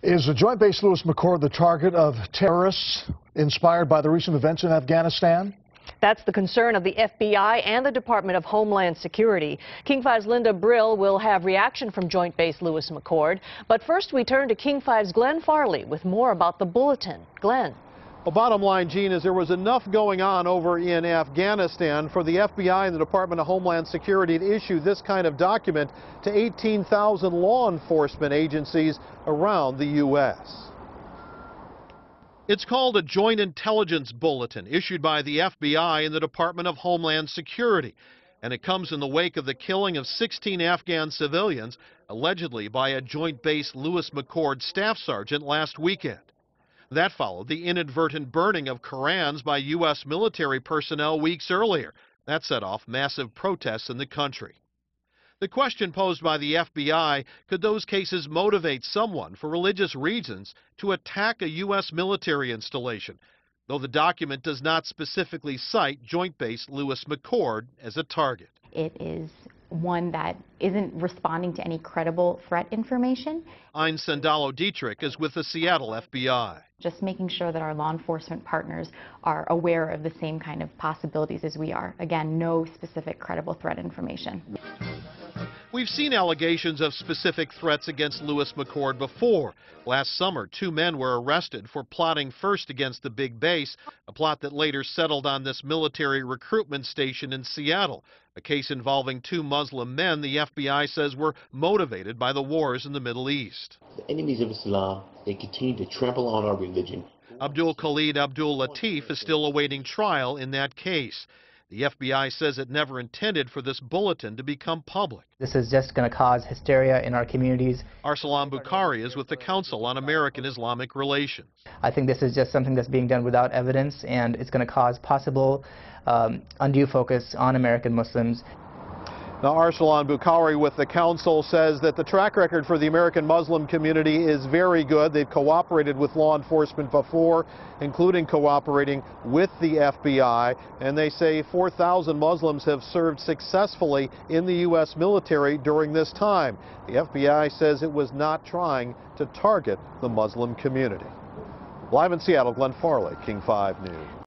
Is the Joint Base Lewis McChord the target of terrorists inspired by the recent events in Afghanistan? That's the concern of the FBI and the Department of Homeland Security. King 5's Linda Brill will have reaction from Joint Base Lewis McChord. But first, we turn to King 5's Glenn Farley with more about the Bulletin. Glenn. Well, bottom line, Gene, is there was enough going on over in Afghanistan for the FBI and the Department of Homeland Security to issue this kind of document to 18,000 law enforcement agencies around the U.S. It's called a Joint Intelligence Bulletin issued by the FBI and the Department of Homeland Security. And it comes in the wake of the killing of 16 Afghan civilians, allegedly by a Joint Base Lewis McChord staff sergeant last weekend. That followed the inadvertent burning of Korans by U.S. military personnel weeks earlier. That set off massive protests in the country. The question posed by the FBI, could those cases motivate someone for religious reasons to attack a U.S. military installation? Though the document does not specifically cite Joint Base Lewis McChord as a target. It is one that isn't responding to any credible threat information. Ein Sandalo Dietrich is with the Seattle FBI. Just making sure that our law enforcement partners are aware of the same kind of possibilities as we are. Again, no specific credible threat information. We've seen allegations of specific threats against Lewis McChord before. Last summer, 2 men were arrested for plotting first against the big base, a plot that later settled on this military recruitment station in Seattle, a case involving 2 Muslim men the FBI says were motivated by the wars in the Middle East. The enemies of Islam, they continue to trample on our religion. Abdul Khalid Abdul Latif is still awaiting trial in that case. The FBI says it never intended for this bulletin to become public. This is just going to cause hysteria in our communities. Arsalan Bukhari is with the Council on American Islamic Relations. I think this is just something that's being done without evidence, and it's going to cause possible undue focus on American Muslims. Now, Arsalan Bukhari with the Council says that the track record for the American Muslim community is very good. They've cooperated with law enforcement before, including cooperating with the FBI. And they say 4,000 Muslims have served successfully in the U.S. military during this time. The FBI says it was not trying to target the Muslim community. Live in Seattle, Glenn Farley, King 5 News.